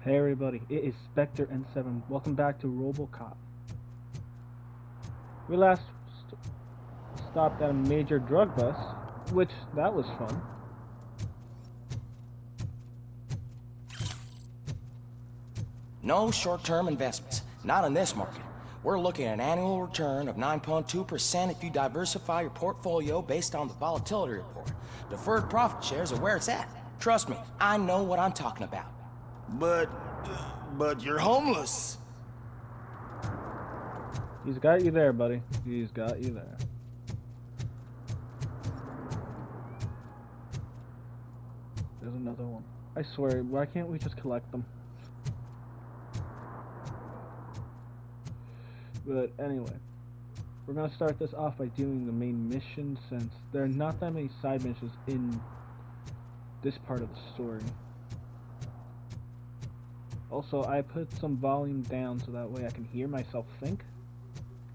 Hey everybody, it is Spectre N7. Welcome back to Robocop. We last stopped at a major drug bust, which that was fun. No short-term investments, not in this market. We're looking at an annual return of 9.2% if you diversify your portfolio based on the volatility report. Deferred profit shares are where it's at. Trust me, I know what I'm talking about. But you're homeless. He's got you there, buddy. He's got you there. There's another one. I swear, why can't we just collect them? But anyway, we're gonna start this off by doing the main mission, since there are not that many side missions in this part of the story. Also, I put some volume down so that way I can hear myself think.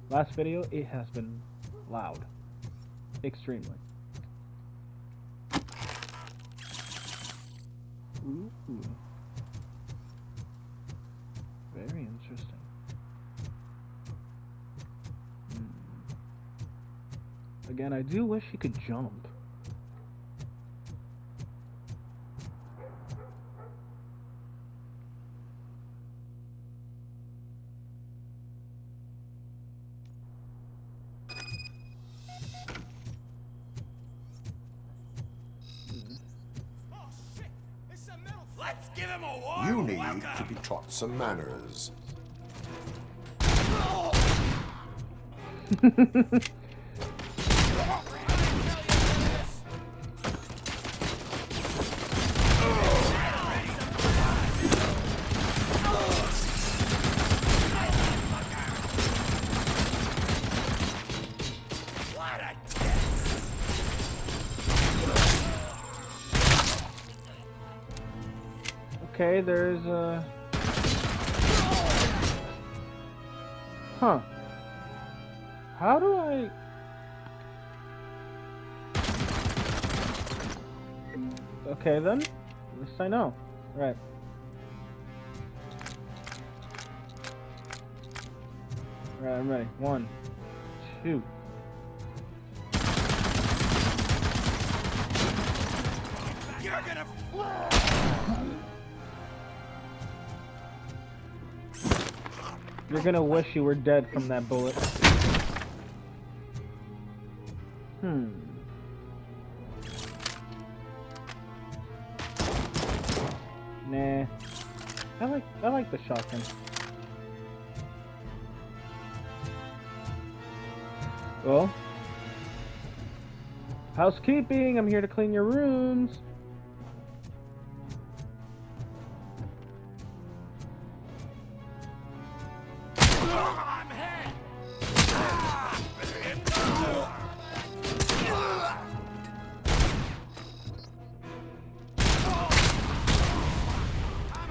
Last video, it has been loud. Extremely. Ooh. Very interesting. Again, I do wish he could jump. Let's give him a warm You need welcome. to be taught some manners. Okay, there's a... Huh. How do I... Okay then. At least I know. Right. Alright, I'm ready. 1, 2. You're gonna. You're gonna wish you were dead from that bullet. Nah. I like the shotgun. Well, housekeeping. I'm here to clean your rooms.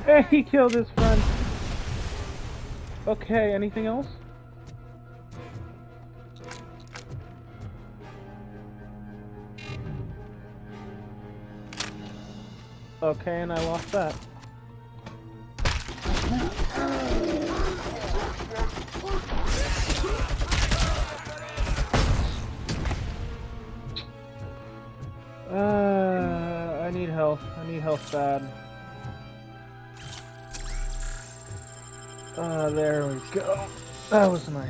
Hey, he killed his friend. Okay, anything else? Okay, and I lost that. I need health. I need health bad. There we go. That was nice.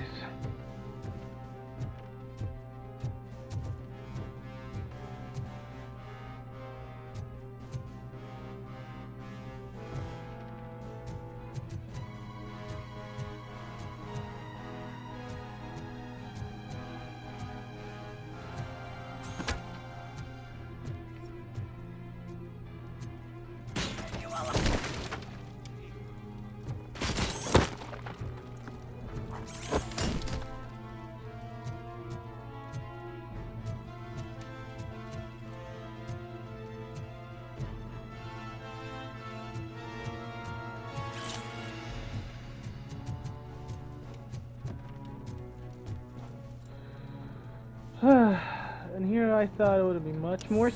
And here I thought it would be much more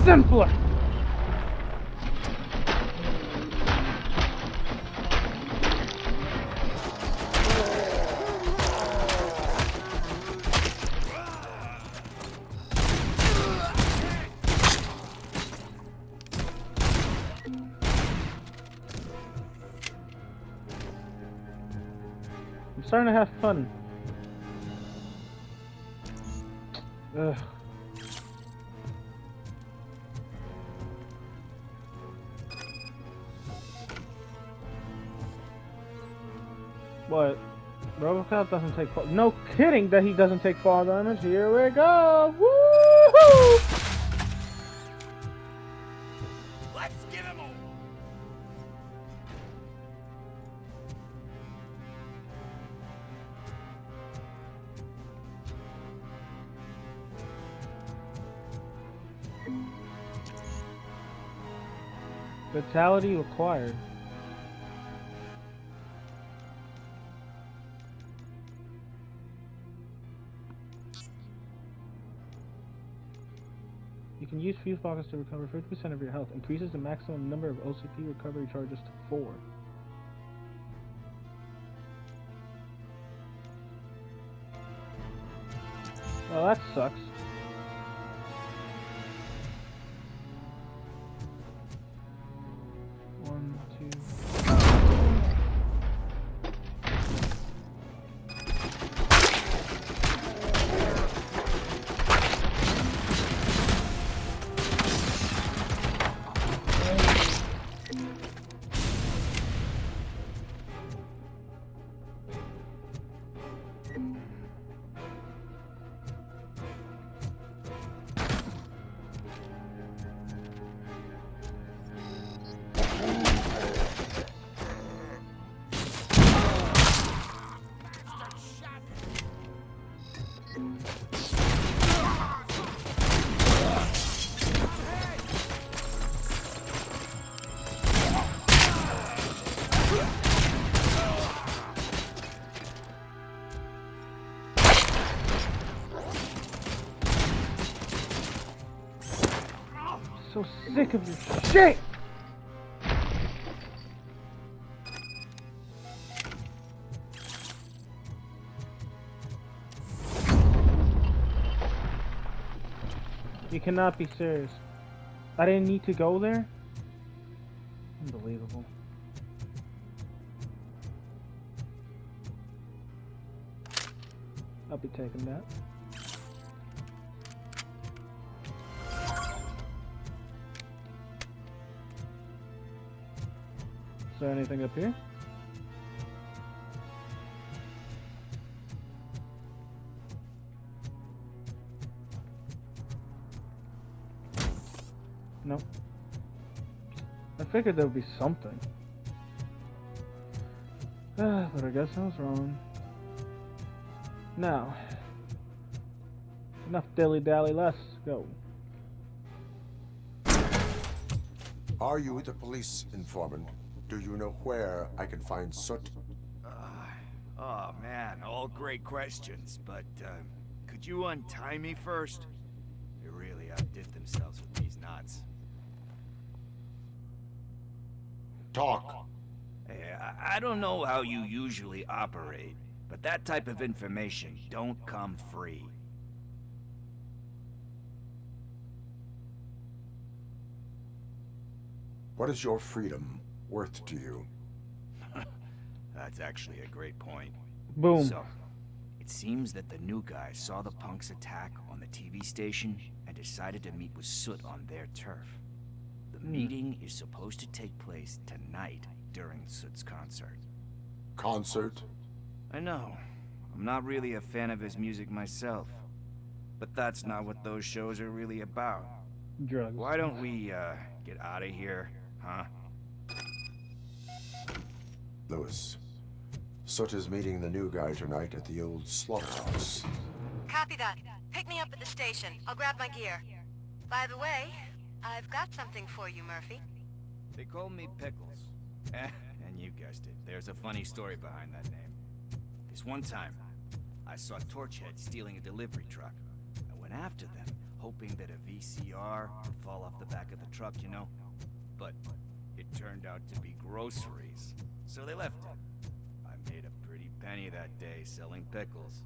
simpler. I'm starting to have fun. Ugh. What? Robocop doesn't take fall. No kidding that he doesn't take fall damage. Here we go. Woohoo! Let's give him a... Fatality acquired. You can use fuse boxes to recover 50% of your health. Increases the maximum number of OCP recovery charges to 4. Well, that sucks. One, two. So sick of your shit! You cannot be serious. I didn't need to go there? Unbelievable. I'll be taking that. Is there anything up here? Nope. I figured there would be something. But I guess I was wrong. Now, enough dilly-dally, let's go. Are you the police informant? Do you know where I can find Soot? Oh man, all great questions, but could you untie me first? They really outdid themselves with these knots. Talk. Hey, I don't know how you usually operate, but that type of information don't come free. What is your freedom worth to you? That's actually a great point. Boom. So, it seems that the new guy saw the punks' attack on the TV station and decided to meet with Soot on their turf. The meeting is supposed to take place tonight during Soot's concert. Concert? I know. I'm not really a fan of his music myself. But that's not what those shows are really about. Drugs. Why don't we, get out of here, huh? Lewis. Soot is meeting the new guy tonight at the old slaughterhouse. Copy that. Pick me up at the station. I'll grab my gear. By the way, I've got something for you, Murphy. They call me Pickles. And you guessed it. There's a funny story behind that name. This one time, I saw Torchhead stealing a delivery truck. I went after them, hoping that a VCR would fall off the back of the truck, you know? But it turned out to be groceries. So they left it. I made a pretty penny that day selling pickles.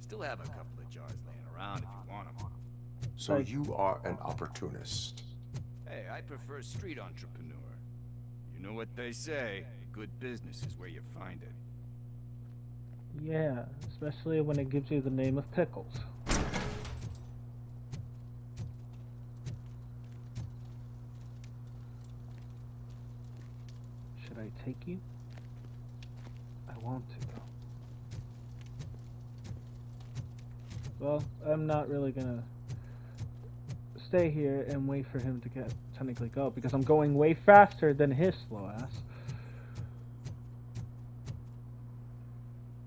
Still have a couple of jars laying around if you want them. So you are an opportunist. Hey, I prefer street entrepreneur. You know what they say, good business is where you find it. Yeah, especially when it gives you the name of Pickles. Should I take you? I want to, though. Well, I'm not really gonna stay here and wait for him to technically go, because I'm going way faster than his slow ass.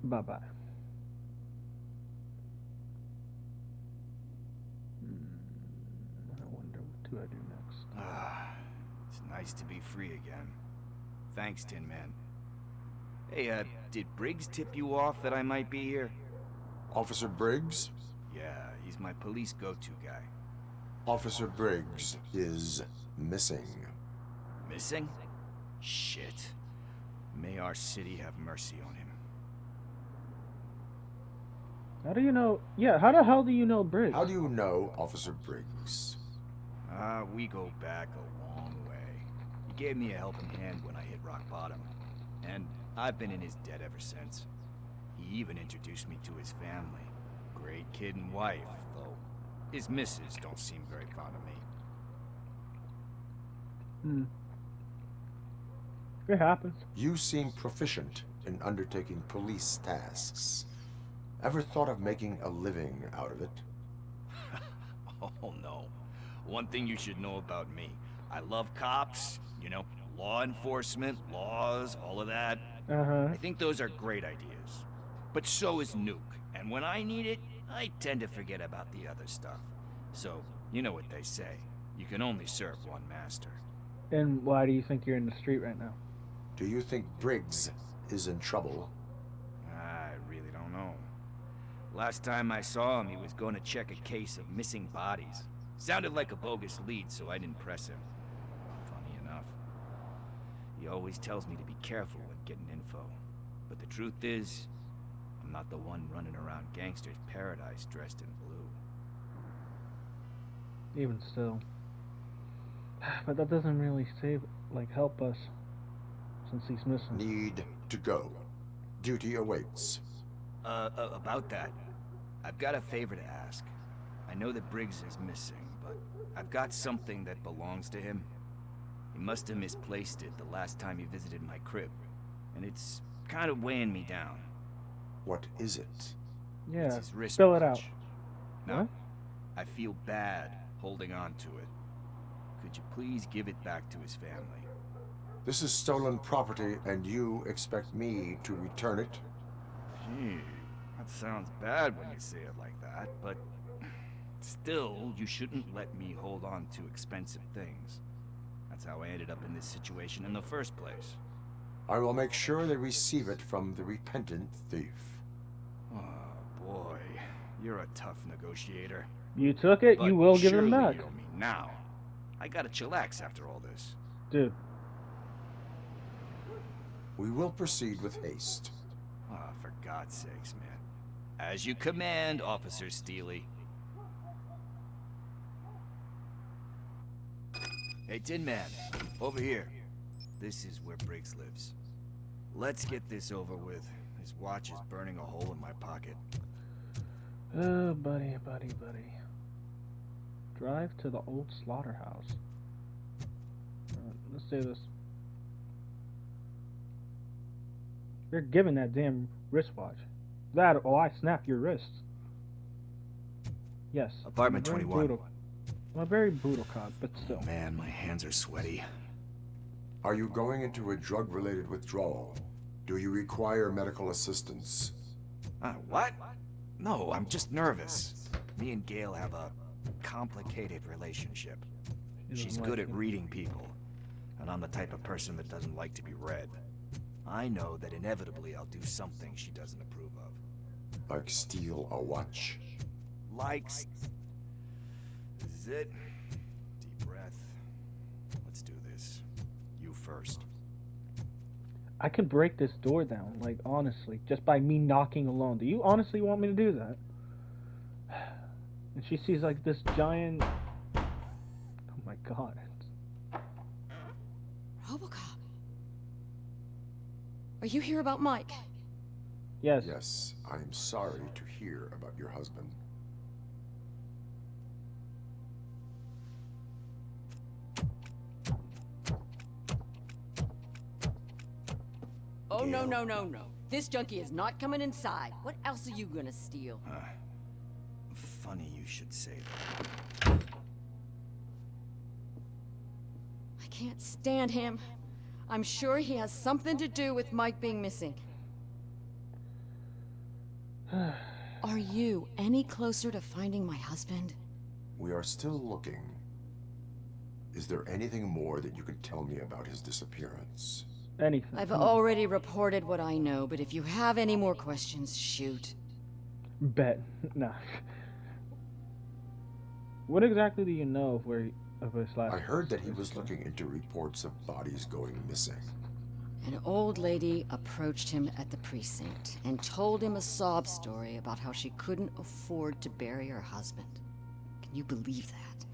Bye-bye. I wonder what do I do next. It's nice to be free again. Thanks, Tin Man. Hey, did Briggs tip you off that I might be here? Officer Briggs? Yeah, he's my police go-to guy. Officer Briggs is missing. Missing? Shit. May our city have mercy on him. How do you know? Yeah, how the hell do you know Briggs? How do you know Officer Briggs? We go back a long way. He gave me a helping hand when I hit rock bottom. And I've been in his debt ever since. He even introduced me to his family. Great kid and wife, though his missus don't seem very fond of me. It happens. You seem proficient in undertaking police tasks. Ever thought of making a living out of it? Oh no. One thing you should know about me. I love cops, you know, law enforcement, laws, all of that. I think those are great ideas. But so is Nuke. And when I need it, I tend to forget about the other stuff. So, you know what they say. You can only serve one master. And why do you think you're in the street right now? Do you think Briggs is in trouble? I really don't know. Last time I saw him, he was going to check a case of missing bodies. Sounded like a bogus lead, so I didn't press him. Funny enough. He always tells me to be careful when getting info. But the truth is, I'm not the one running around gangster's paradise dressed in blue. Even still. But that doesn't really help us, since he's missing. Need to go. Duty awaits. About that, I've got a favor to ask. I know that Briggs is missing, but I've got something that belongs to him. He must have misplaced it the last time he visited my crib, and it's kind of weighing me down. What is it? Yeah, It's his wristwatch. spill it out. Now, What? I feel bad holding on to it. Could you please give it back to his family? This is stolen property, and you expect me to return it? Gee, that sounds bad when you say it like that, but still, you shouldn't let me hold on to expensive things. That's how I ended up in this situation in the first place. I will make sure they receive it from the repentant thief. Oh boy, you're a tough negotiator. You took it, But you will give him surely back. You don't mean now. I gotta chillax after all this. Dude, We will proceed with haste. Ah, for God's sakes, man. As you command, Officer Steely. Hey, Tin Man, over here. This is where Briggs lives. Let's get this over with. His watch is burning a hole in my pocket. oh, buddy. Drive to the old slaughterhouse. Let's do this. You're giving that damn wristwatch. That, oh, I snap your wrists. Yes. Apartment I'm a very 21. brutal- I'm a very brutal cop, but still. Man, my hands are sweaty. Are you going into a drug-related withdrawal? Do you require medical assistance? What? No, I'm just nervous. Me and Gail have a complicated relationship. She's good at reading people, and I'm the type of person that doesn't like to be read. I know that inevitably I'll do something she doesn't approve of. Like steal a watch? Likes. This is it. Deep breath. Let's do this. You first. I could break this door down, like, honestly, just by me knocking alone. Do you honestly want me to do that? And she sees, like, this giant... Oh my god. Robocop. Are you here about Mike? Yes. Yes, I am sorry to hear about your husband. Oh, no, Gail. no, no, no. This junkie is not coming inside. What else are you gonna steal? Funny you should say that. I can't stand him. I'm sure he has something to do with Mike being missing. Are you any closer to finding my husband? We are still looking. Is there anything more that you can tell me about his disappearance? Anything. I've Come on. already reported what I know, but if you have any more questions, shoot. Bet. Nah. What exactly do you know of of his last? I heard that he was looking into reports of bodies going missing. An old lady approached him at the precinct and told him a sob story about how she couldn't afford to bury her husband. Can you believe that?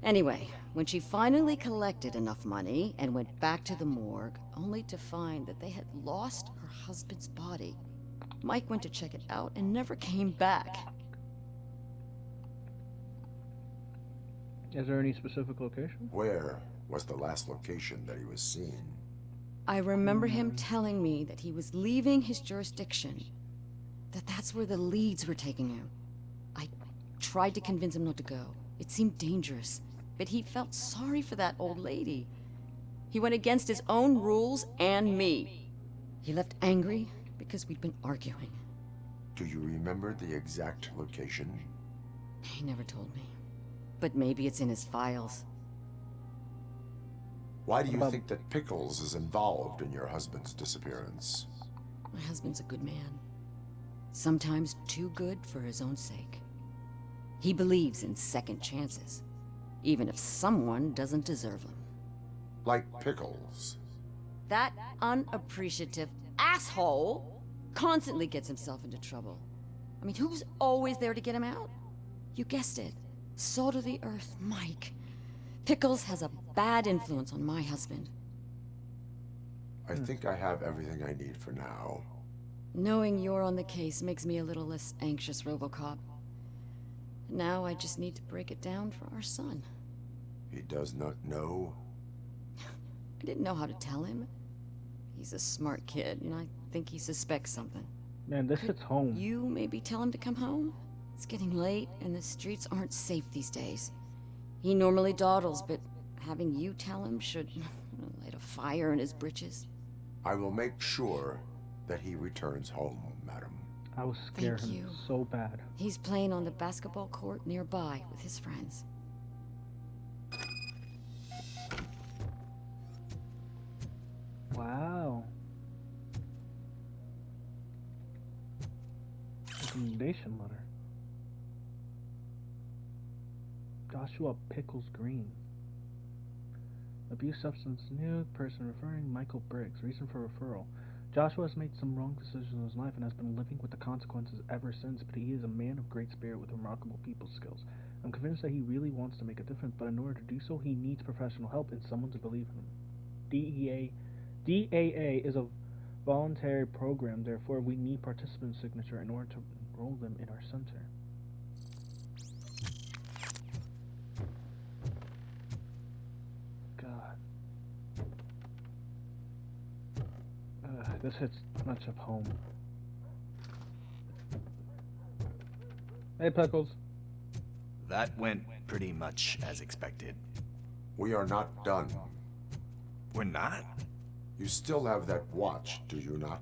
Anyway, when she finally collected enough money and went back to the morgue, only to find that they had lost her husband's body, Mike went to check it out and never came back. Is there any specific location? Where was the last location that he was seen? I remember him telling me that he was leaving his jurisdiction, that's where the leads were taking him. I tried to convince him not to go. It seemed dangerous, but he felt sorry for that old lady. He went against his own rules and me. He left angry because we'd been arguing. Do you remember the exact location? He never told me, but maybe it's in his files. Why do you think that Pickles is involved in your husband's disappearance? My husband's a good man. Sometimes too good for his own sake. He believes in second chances, even if someone doesn't deserve them. Like Pickles. That unappreciative asshole constantly gets himself into trouble. I mean, who's always there to get him out? You guessed it. Salt of the earth, Mike. Pickles has a bad influence on my husband. I think I have everything I need for now. Knowing you're on the case makes me a little less anxious, Robocop. Now I just need to break it down for our son. He does not know. I didn't know how to tell him. He's a smart kid, and I think he suspects something. Man, this hits home. You maybe tell him to come home? It's getting late, and the streets aren't safe these days. He normally dawdles, but having you tell him should light a fire in his britches. I will make sure that he returns home, madam. I will scare Thank him you. so bad. He's playing on the basketball court nearby with his friends. Wow. Recommendation letter. Joshua Pickles Green. Abuse substance new person referring Michael Briggs. Reason for referral. Joshua has made some wrong decisions in his life and has been living with the consequences ever since, but he is a man of great spirit with remarkable people skills. I'm convinced that he really wants to make a difference, but in order to do so, he needs professional help and someone to believe in him. DAA is a voluntary program, therefore we need participant signature in order to enroll them in our center. God. This hits much of home. Hey, Pickles. That went pretty much as expected. We are not done. We're not? You still have that watch, do you not?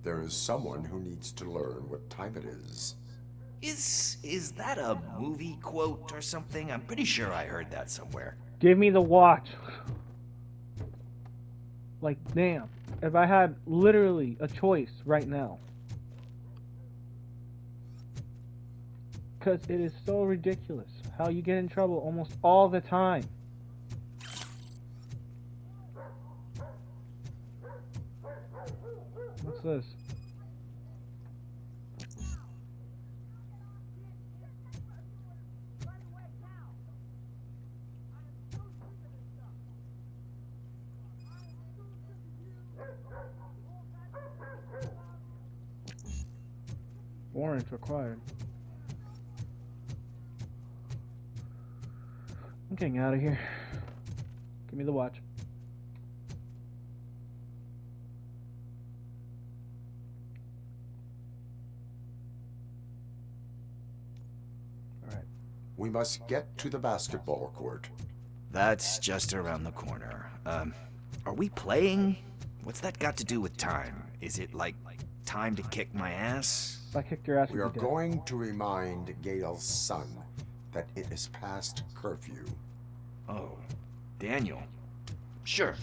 There is someone who needs to learn what time it is. Is that a movie quote or something? I'm pretty sure I heard that somewhere. Give me the watch. Like, damn. If I had literally a choice right now. Because it is so ridiculous how you get in trouble almost all the time. What's this? Warrant required. I'm getting out of here. Give me the watch. Alright. We must get to the basketball court. That's just around the corner. Are we playing? What's that got to do with time? Is it like time to kick my ass? If I kicked your ass, We you'd are be dead. going to remind Gail's son that it is past curfew. Oh, Daniel. Sure.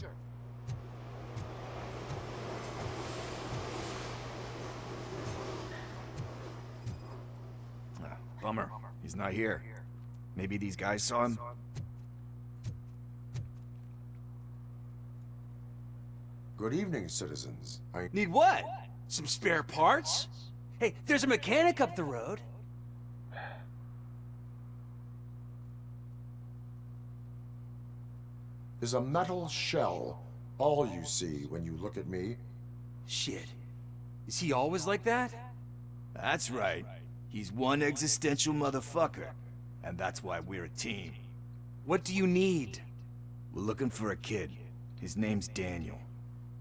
Bummer. He's not here. Maybe these guys saw him? Good evening, citizens. Need what? Some spare parts? Hey, there's a mechanic up the road. Is a metal shell all you see when you look at me? Shit. Is he always like that? That's right. He's one existential motherfucker. And that's why we're a team. What do you need? We're looking for a kid. His name's Daniel.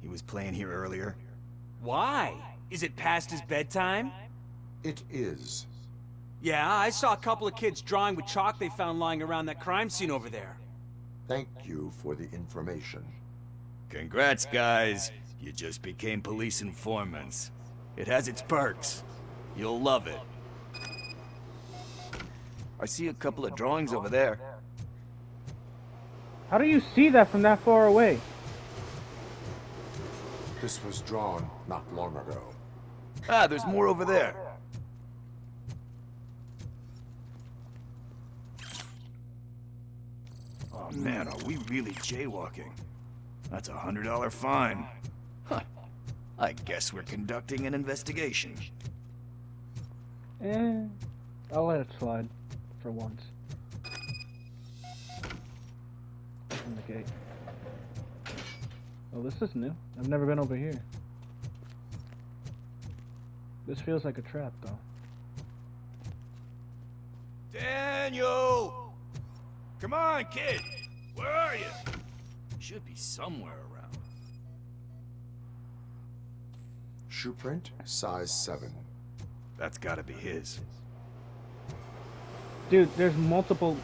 He was playing here earlier. Why? Is it past his bedtime? It is. Yeah, I saw a couple of kids drawing with chalk they found lying around that crime scene over there. Thank you for the information. Congrats, guys. You just became police informants. It has its perks. You'll love it. I see a couple of drawings over there. How do you see that from that far away? This was drawn not long ago. Ah, there's more over there. Oh man, are we really jaywalking? That's $100 fine. Huh. I guess we're conducting an investigation. I'll let it slide for once. Open the gate. Oh, this is new. I've never been over here. This feels like a trap, though. Daniel! Come on, kid! Where are you? Should be somewhere around. Shoe print, size 7. That's gotta be his. Dude, there's multiple...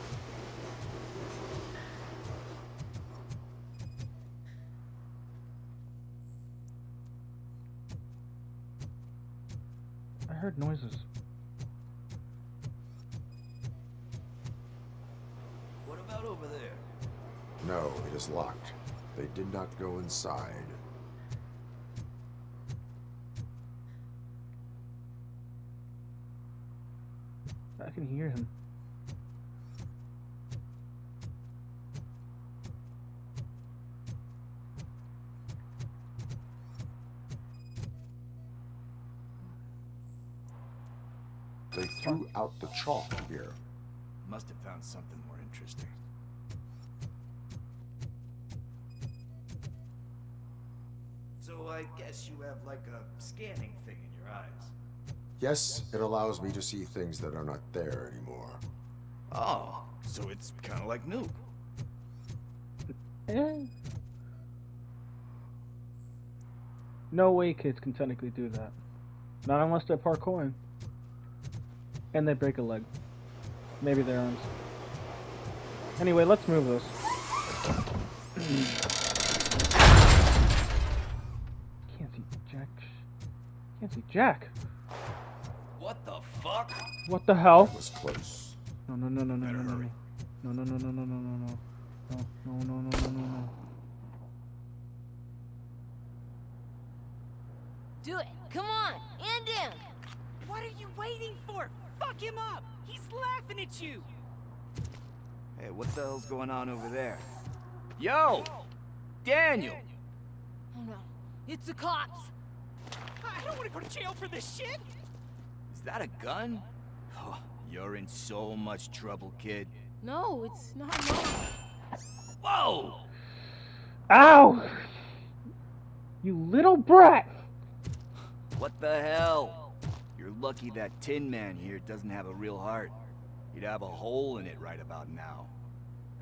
I heard noises. What about over there? No, it is locked. They did not go inside. I can hear him. They threw out the chalk here. Must have found something more interesting. So I guess you have like a scanning thing in your eyes. Yes, it allows me to see things that are not there anymore. Oh, so it's kind of like Nuke. Eh. No way kids can technically do that. Not unless they're parkouring. And they break a leg. Maybe their arms. Anyway, let's move this. Can't see Jack. Can't see Jack. What the fuck? What the hell? That was close. No, no, no, no, no, Better no, no, hurry. no, no, no, no, no, no, no, no, no, no, no, no, no, no. Do it. Come on. And him. What are you waiting for? Fuck him up! He's laughing at you! Hey, what the hell's going on over there? Yo! Daniel! Oh no. It's the cops. I don't want to go to jail for this shit! Is that a gun? Oh, you're in so much trouble, kid. No, it's not mine. Whoa! Ow! You little brat! What the hell? You're lucky that Tin Man here doesn't have a real heart. He'd have a hole in it right about now.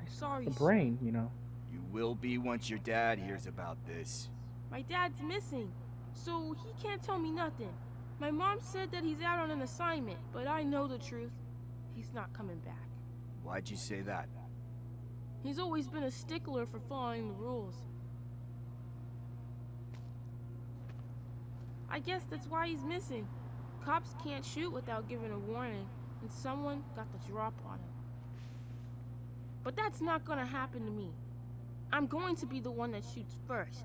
Sorry, The sir. brain, you know. You will be once your dad hears about this. My dad's missing, so he can't tell me nothing. My mom said that he's out on an assignment, but I know the truth. He's not coming back. Why'd you say that? He's always been a stickler for following the rules. I guess that's why he's missing. Cops can't shoot without giving a warning, and someone got the drop on him. But that's not gonna happen to me. I'm going to be the one that shoots first.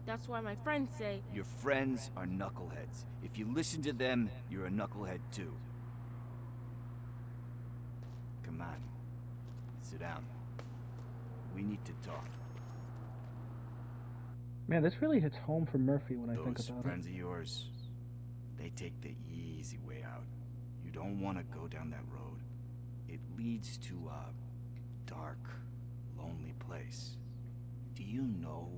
That's why my friends say, Your friends are knuckleheads. If you listen to them, you're a knucklehead too. Come on. Sit down. We need to talk. Man, this really hits home for Murphy when I think Those about friends of yours, they take the easy way out. You don't want to go down that road. It leads to a dark, lonely place. Do you know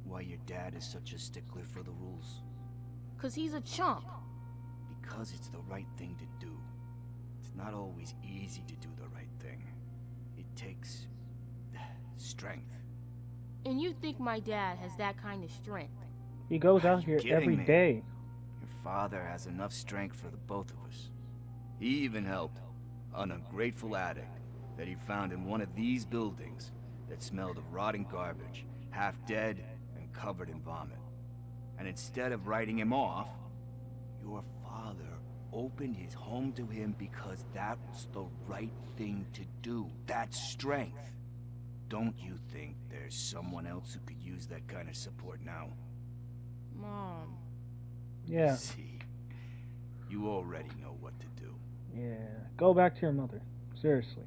why your dad is such a stickler for the rules? 'cause he's a chump. Because it's the right thing to do. It's not always easy to do the right thing. It takes strength. And you think my dad has that kind of strength? it. He goes out You here kidding every me? day. Your father has enough strength for the both of us. He even helped an ungrateful addict that he found in one of these buildings that smelled of rotting garbage, half dead and covered in vomit. And instead of writing him off, your father opened his home to him because that's the right thing to do. That's strength. Don't you think there's someone else who could use that kind of support now? Mom. Yeah, See, you already know what to do. yeah. Go back to your mother. Seriously.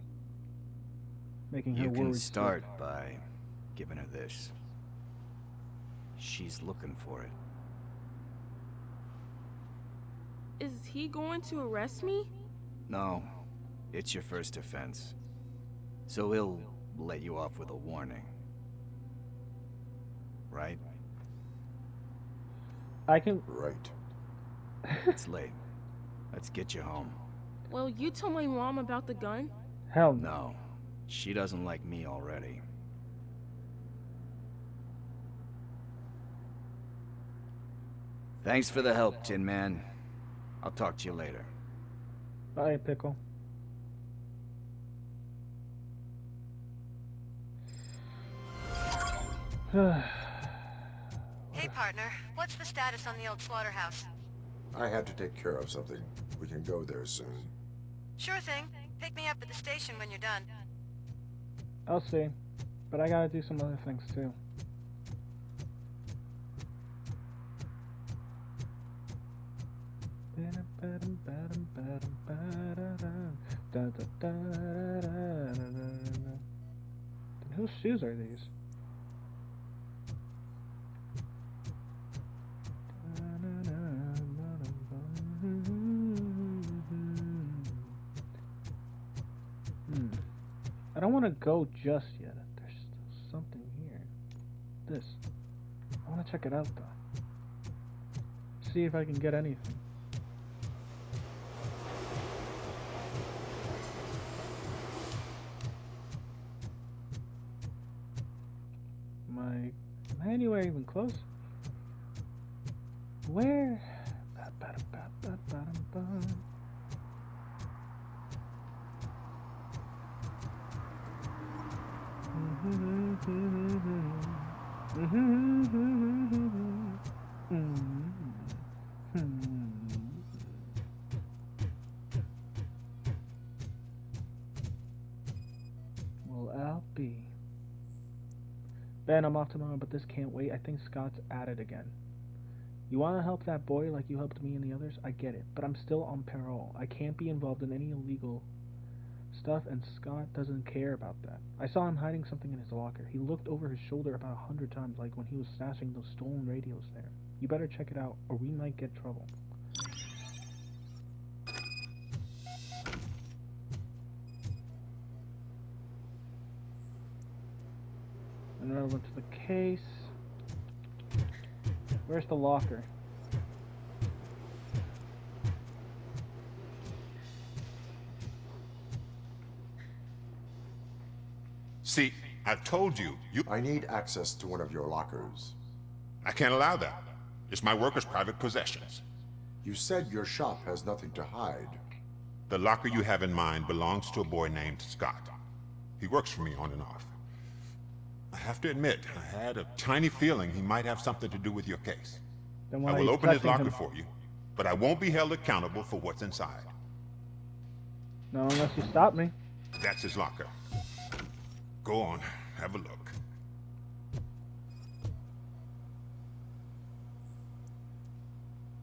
Making her You can words start by giving her this. She's looking for it. Is he going to arrest me? No, it's your first offense. So he'll let you off with a warning. Right? I can. Right. It's late. Let's get you home. Well, you told my mom about the gun? Hell no. No, she doesn't like me already. Thanks for the help, Tin Man. I'll talk to you later. Bye, Pickle. Hey, partner. What's the status on the old slaughterhouse? I had to take care of something. We can go there soon. Sure thing. Pick me up at the station when you're done. I'll see. But I gotta do some other things too. Whose shoes are these? I don't want to go just yet. There's still something here. This. I want to check it out though. See if I can get anything. Am I anywhere even close? Where? Well, I'll be. Ben, I'm off tomorrow, but this can't wait. I think Scott's at it again. You want to help that boy like you helped me and the others? I get it, but I'm still on parole. I can't be involved in any illegal stuff, and Scott doesn't care about that. I saw him hiding something in his locker. He looked over his shoulder about 100 times, like when he was stashing those stolen radios there. You better check it out, or we might get trouble. And relevant to the case. Where's the locker? see, I've told you, I need access to one of your lockers. I can't allow that. It's my workers' private possessions. You said your shop has nothing to hide. The locker you have in mind belongs to a boy named Scott. He works for me on and off. I have to admit, I had a tiny feeling he might have something to do with your case. Then why I are will you open his touching locker him? for you, but I won't be held accountable for what's inside. No, unless you stop me. That's his locker. Go on, have a look.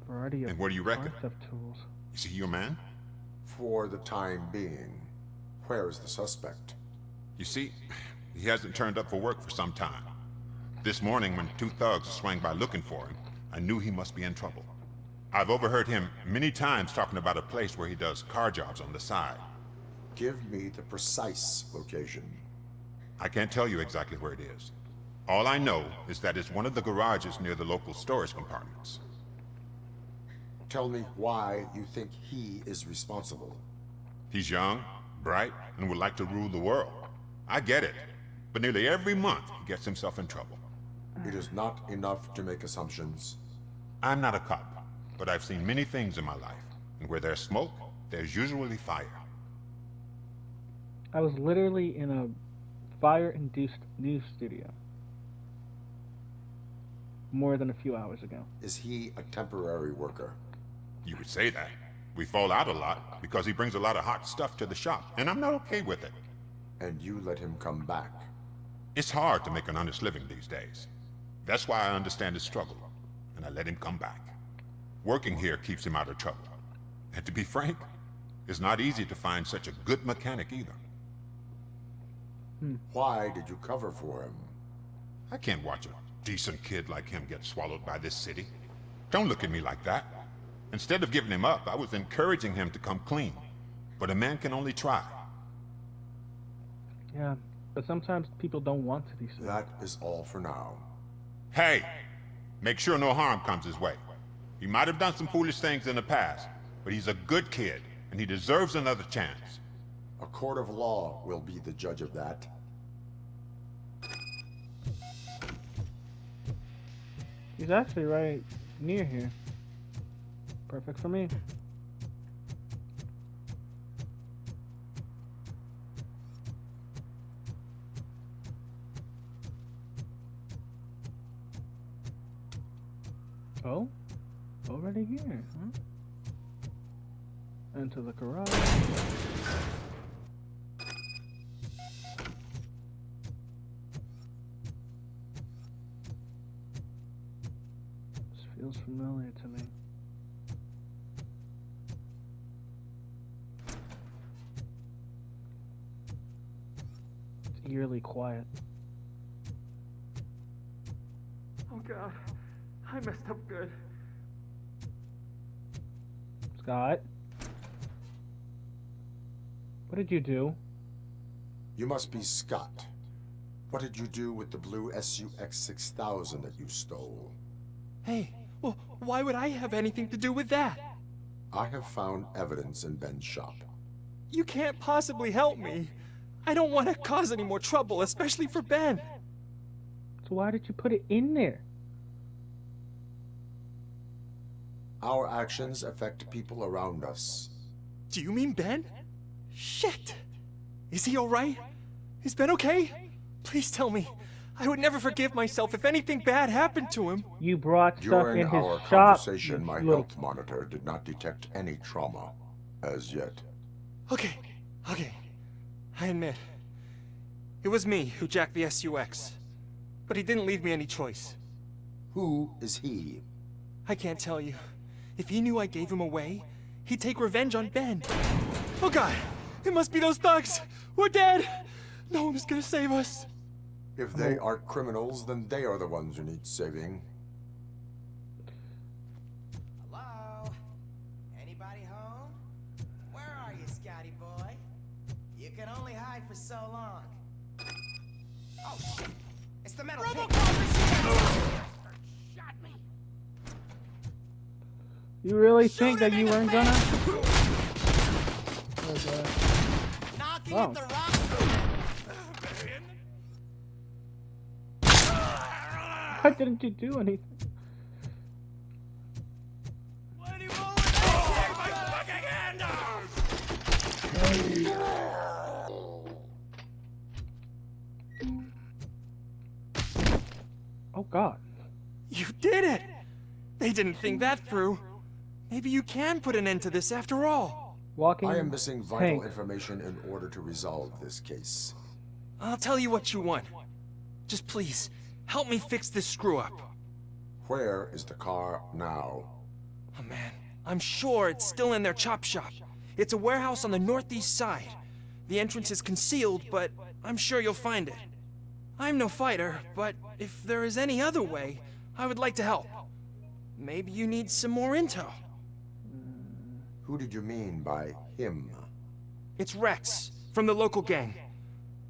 Variety of And what do you reckon? parts of tools. Is he your man? For the time being, where is the suspect? You see, he hasn't turned up for work for some time. This morning, when two thugs swang by looking for him, I knew he must be in trouble. I've overheard him many times talking about a place where he does car jobs on the side. Give me the precise location. I can't tell you exactly where it is. All I know is that it's one of the garages near the local storage compartments. Tell me why you think he is responsible. He's young, bright, and would like to rule the world. I get it, but nearly every month he gets himself in trouble. It is not enough to make assumptions. I'm not a cop, but I've seen many things in my life, and where there's smoke, there's usually fire. I was literally in a fire-induced news studio more than a few hours ago. Is he a temporary worker? You could say that. We fall out a lot because he brings a lot of hot stuff to the shop, and I'm not okay with it. And you let him come back? It's hard to make an honest living these days. That's why I understand his struggle, and I let him come back. Working here keeps him out of trouble. And to be frank, it's not easy to find such a good mechanic either. Why did you cover for him? I can't watch a decent kid like him get swallowed by this city. Don't look at me like that. Instead of giving him up, I was encouraging him to come clean. But a man can only try. Yeah, but sometimes people don't want to be so. That is all for now. Hey, make sure no harm comes his way. He might have done some foolish things in the past, but he's a good kid, and he deserves another chance. A court of law will be the judge of that. He's actually right near here. Perfect for me. Oh? Already here, huh? Into the garage. This feels familiar to me. It's eerily quiet. Oh God, I messed up good. Scott? What did you do? You must be Scott. What did you do with the blue SUX 6000 that you stole? Hey, well, why would I have anything to do with that? I have found evidence in Ben's shop. You can't possibly help me. I don't want to cause any more trouble, especially for Ben. So why did you put it in there? Our actions affect people around us. Do you mean Ben? Shit! Is he alright? Is Ben okay? Please tell me. I would never forgive myself if anything bad happened to him. You brought stuff During in his our shop. conversation, my little- health monitor did not detect any trauma as yet. Okay. I admit. It was me who jacked the SUX. But he didn't leave me any choice. Who is he? I can't tell you. If he knew I gave him away, he'd take revenge on Ben. Oh God! It must be those thugs! We're dead! No one is gonna save us. If they are criminals, then they are the ones who need saving. Hello? Anybody home? Where are you, Scotty boy? You can only hide for so long. Oh, shit. It's the metal Robocop! Shot me! You really think that you weren't gonna? Knocking Oh. at the rock. Why didn't you do anything? Why do you roll with me? Take my fucking hand off! Oh God. You did it! They didn't think that through. Maybe you can put an end to this after all. Walking I am missing vital tank. information in order to resolve this case. I'll tell you what you want. Just please, help me fix this screw-up. Where is the car now? Oh man, I'm sure it's still in their chop shop. It's a warehouse on the northeast side. The entrance is concealed, but I'm sure you'll find it. I'm no fighter, but if there is any other way, I would like to help. Maybe you need some more intel. Who did you mean by him? It's Rex, from the local gang.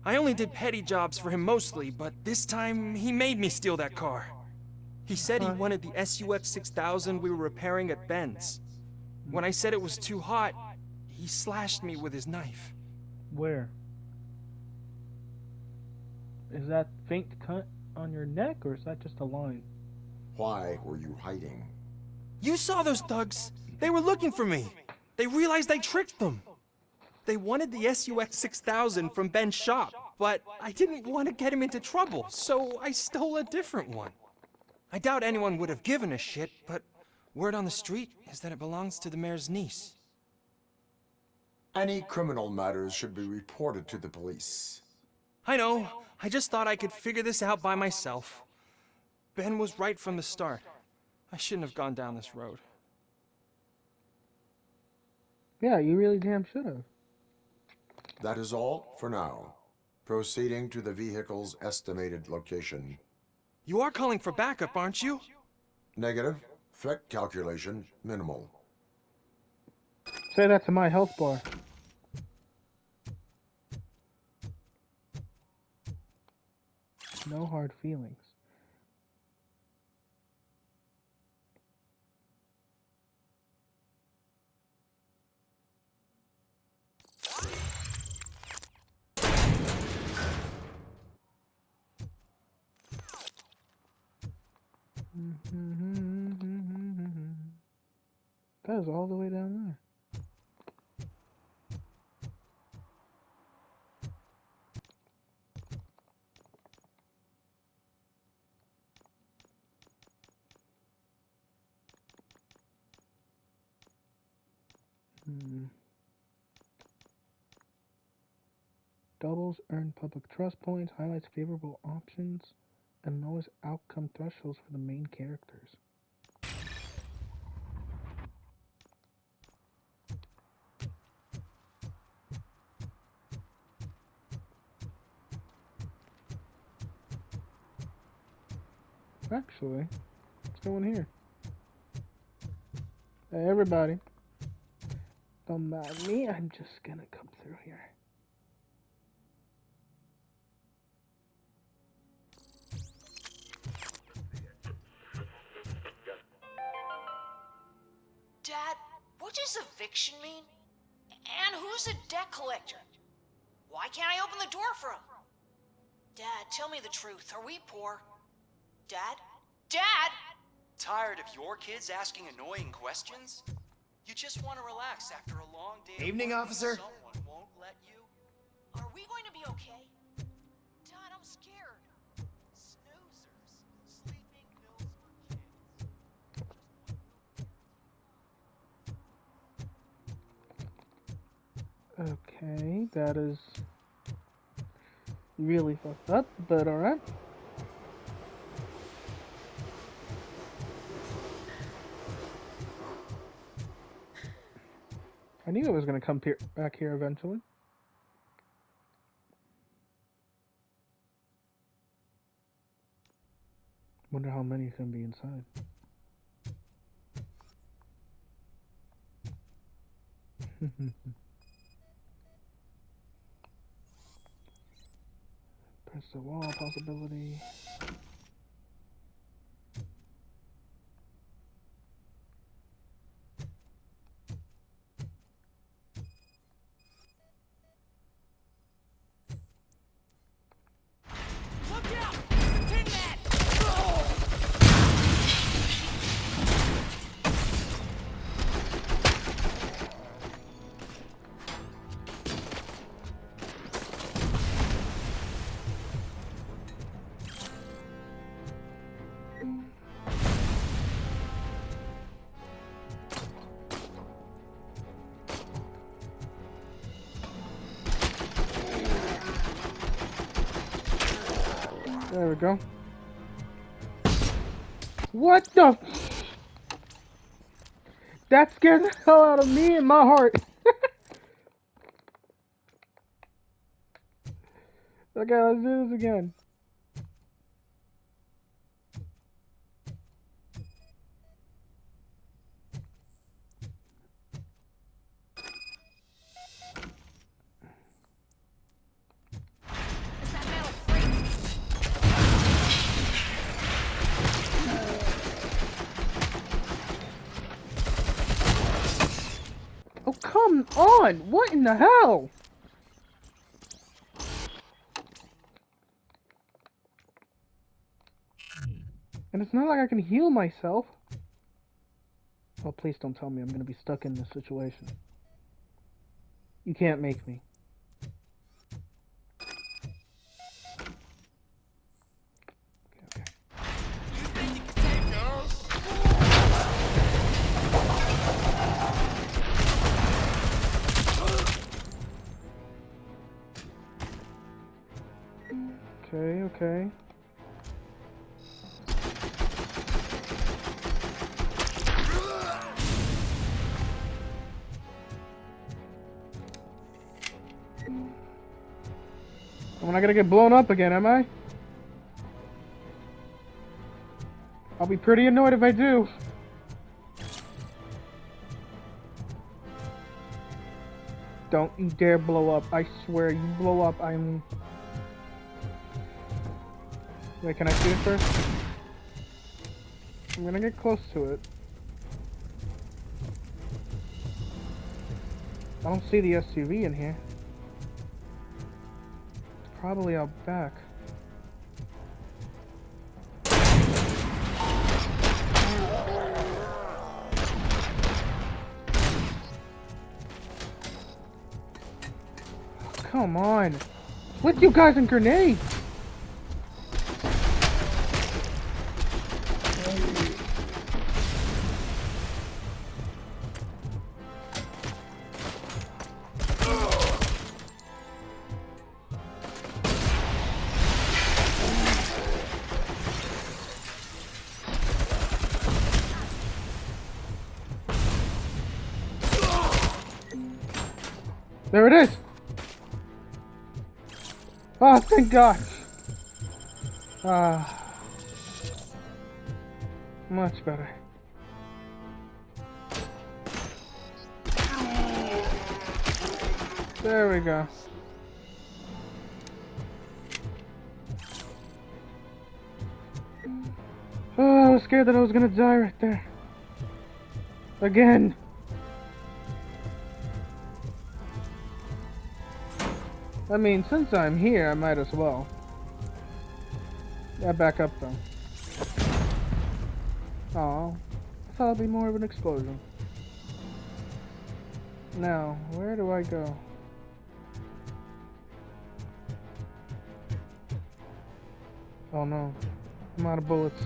I only did petty jobs for him mostly, but this time he made me steal that car. He said he wanted the SUX 6000 we were repairing at Ben's. When I said it was too hot, he slashed me with his knife. Where? Is that faint cut on your neck, or is that just a line? Why were you hiding? You saw those thugs. They were looking for me. They realized I tricked them. They wanted the SUX 6000 from Ben's shop, but I didn't want to get him into trouble, so I stole a different one. I doubt anyone would have given a shit, but word on the street is that it belongs to the mayor's niece. Any criminal matters should be reported to the police. I know. I just thought I could figure this out by myself. Ben was right from the start. I shouldn't have gone down this road. Yeah, you really damn should have. That is all for now. Proceeding to the vehicle's estimated location. You are calling for backup, aren't you? Negative. Threat calculation minimal. Say that to my health bar. No hard feelings. That is all the way down there. Doubles earn public trust points, highlights favorable options, and lowers outcome thresholds for the main characters. Actually, let's go in here. Hey, everybody. Don't mind me, I'm just gonna come through here. Dad, what does eviction mean? And who's a debt collector? Why can't I open the door for him? Dad, tell me the truth. Are we poor? Dad? Dad! Tired of your kids asking annoying questions? You just want to relax after a long day. Evening, of work, officer. Someone won't let you. Are we going to be okay? Dad, I'm scared. Snoozers. Sleeping pills for kids. Okay, that is really fucked up, but alright. I knew it was going to come back here eventually. Wonder how many can be inside. Press the wall possibility. Look out! It's the Tin Man! There we go. What the? That scared the hell out of me and my heart. Okay, let's do this again. Oh, come on! What in the hell? And it's not like I can heal myself. Oh, please don't tell me I'm gonna be stuck in this situation. You can't make me. Okay, okay. I'm not gonna get blown up again, am I? I'll be pretty annoyed if I do. Don't you dare blow up. I swear, you blow up, I'm... Wait, can I shoot it first? I'm gonna get close to it. I don't see the SUV in here. It's probably out back. Come on! With you guys and grenades! There it is! Oh, thank God! Much better. There we go. Oh, I was scared that I was gonna die right there. Again. I mean, since I'm here, I might as well. Yeah, back up though. Oh, I thought it'd be more of an explosion. Now, where do I go? Oh no, I'm out of bullets.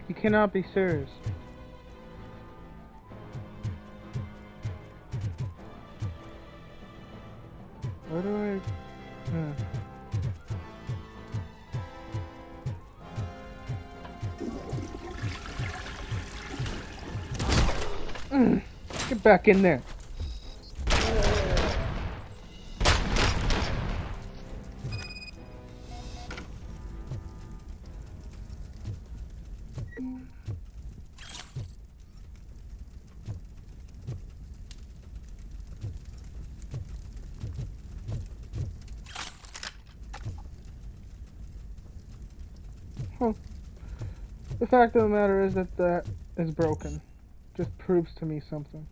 You cannot be serious. Where do I... Get back in there. Well, the fact of the matter is that that is broken. Just proves to me something.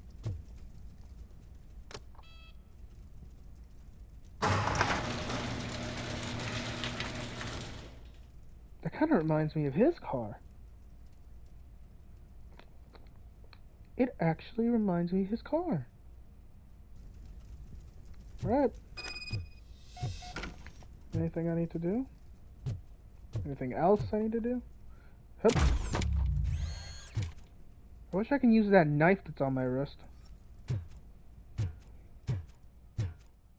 That kind of reminds me of his car. It actually reminds me of his car. Right. Anything I need to do? Anything else I need to do? Hup. I wish I can use that knife that's on my wrist.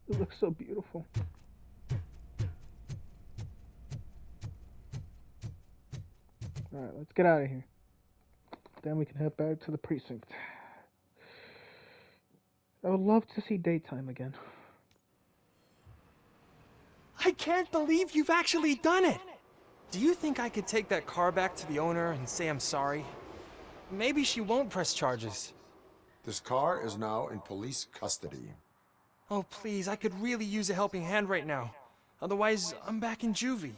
It looks so beautiful. Alright, let's get out of here. Then we can head back to the precinct. I would love to see daytime again. I can't believe you've actually done it! Do you think I could take that car back to the owner and say I'm sorry? Maybe she won't press charges. This car is now in police custody. Oh, please, I could really use a helping hand right now. Otherwise, I'm back in juvie.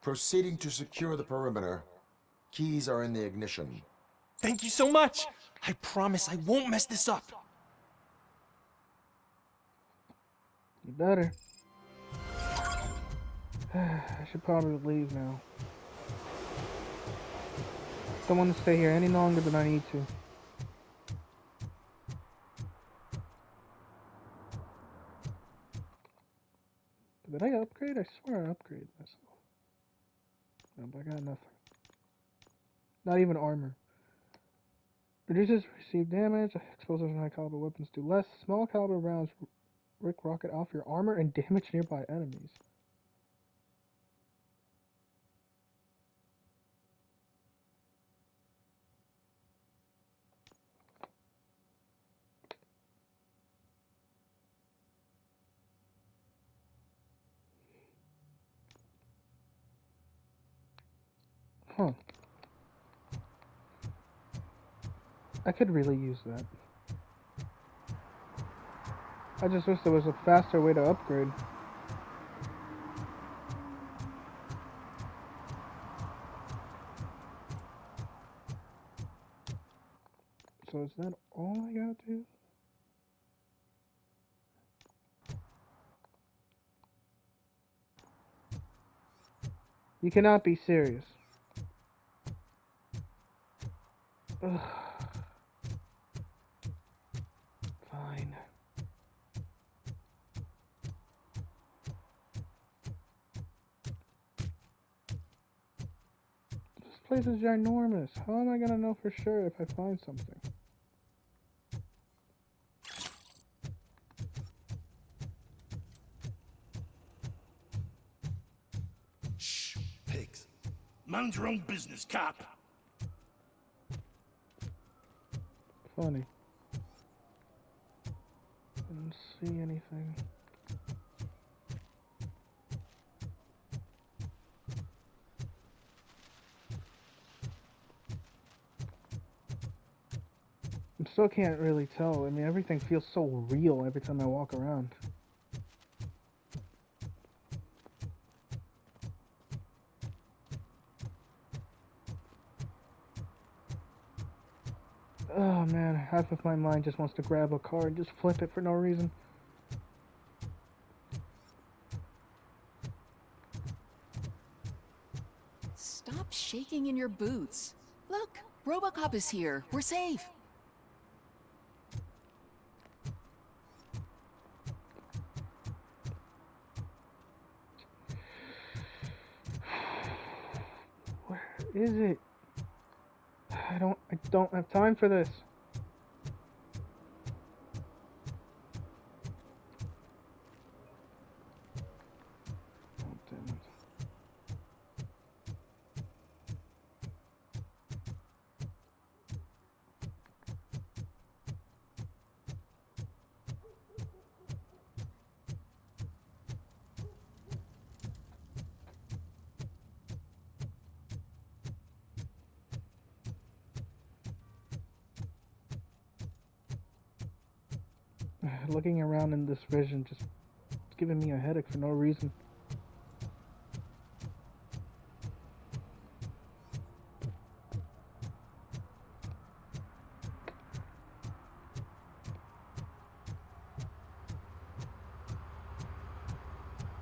Proceeding to secure the perimeter. Keys are in the ignition. Thank you so much! I promise I won't mess this up. You better. I should probably leave now. Don't want to stay here any longer than I need to. Did I upgrade? I swear I upgraded myself. No, but I got nothing. Not even armor. Reduces received damage. Explosives and high caliber weapons do less. Small caliber rounds rocket off your armor and damage nearby enemies. Huh. I could really use that. I just wish there was a faster way to upgrade. So is that all I gotta do? You cannot be serious. Ugh. Fine. This place is ginormous. How am I gonna know for sure if I find something? Shh, pigs. Mind your own business, cop. Funny. Didn't see anything. I still can't really tell. I mean, everything feels so real every time I walk around. Oh man, half of my mind just wants to grab a car and just flip it for no reason. Stop shaking in your boots. Look, Robocop is here. We're safe. Where is it? I don't have time for this. Oh, damn it. Looking around in this vision just it's giving me a headache for no reason.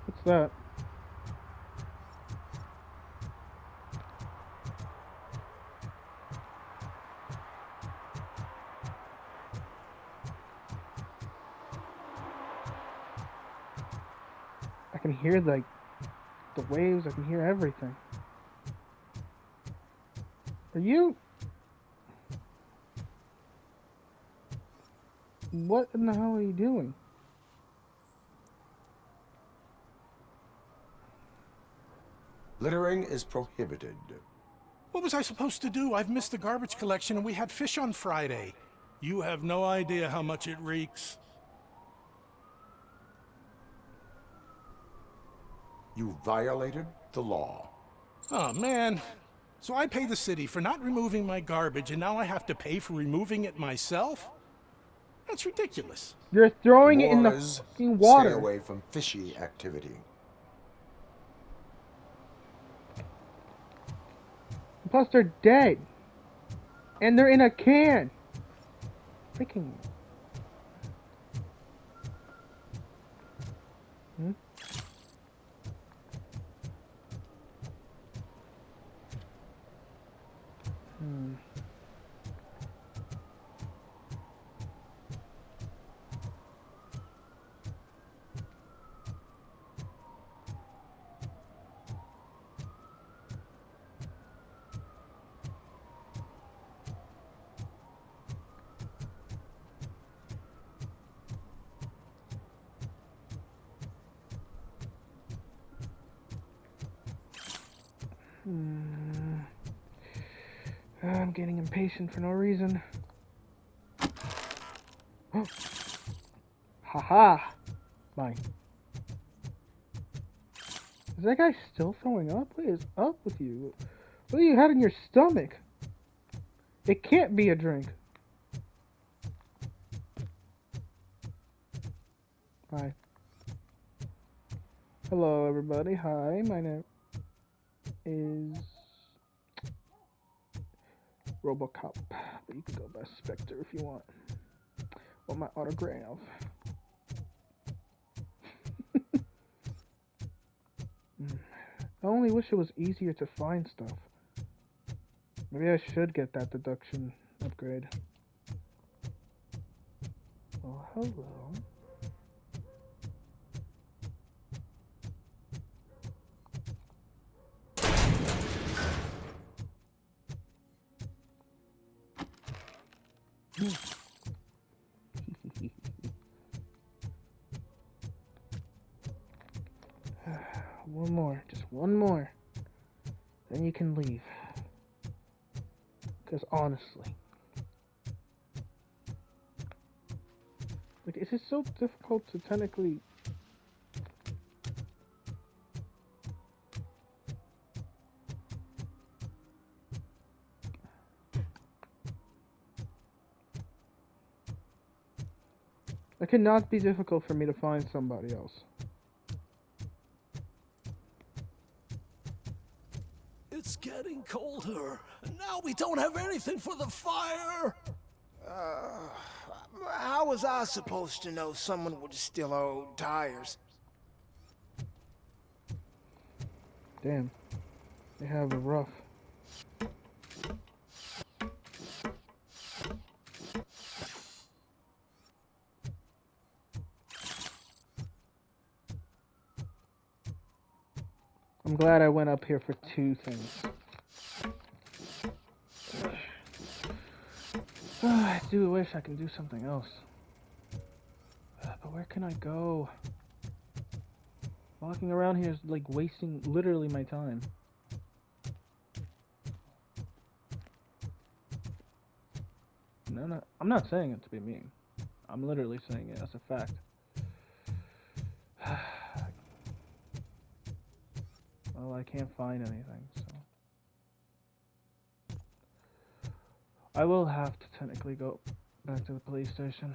What's that? I can hear like the waves, I can hear everything. Are you... What in the hell are you doing? Littering is prohibited. What was I supposed to do? I've missed the garbage collection and we had fish on Friday. You have no idea how much it reeks. You violated the law. Oh, man. So I pay the city for not removing my garbage, and now I have to pay for removing it myself? That's ridiculous. You're throwing it in the Moors, fucking water. stay away from fishy activity. Plus, they're dead. And they're in a can. Freaking... Hmm? Hmm. I'm getting impatient for no reason. Haha! Mine. Is that guy still throwing up? What is up with you? What do you had in your stomach? It can't be a drink. Hi. Hello, everybody. Hi, my name is Robocop, but you can go by Spectre if you want. Want my autograph? I only wish it was easier to find stuff. Maybe I should get that deduction upgrade. Oh, hello. One more, just one more. Then you can leave. Because honestly, like, is it so difficult to technically... It cannot be difficult for me to find somebody else. It's getting colder, and now we don't have anything for the fire. How was I supposed to know someone would steal our old tires? Damn. They have it rough. I'm glad I went up here for two things. I do wish I can do something else. But where can I go? Walking around here is like wasting literally my time. No, I'm not saying it to be mean. I'm literally saying it as a fact. Well, I can't find anything, so I will have to technically go back to the police station.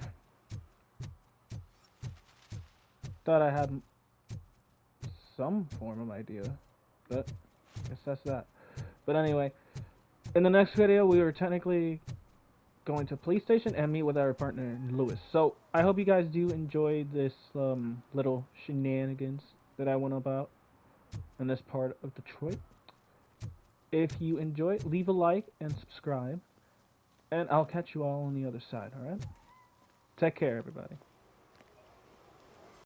Thought I had some form of idea, but I guess that's that. But anyway, in the next video, we are technically going to police station and meet with our partner Lewis. So I hope you guys do enjoy this little shenanigans that I went about in this part of Detroit. If you enjoy it, leave a like and subscribe, and I'll catch you all on the other side. All right, take care, everybody.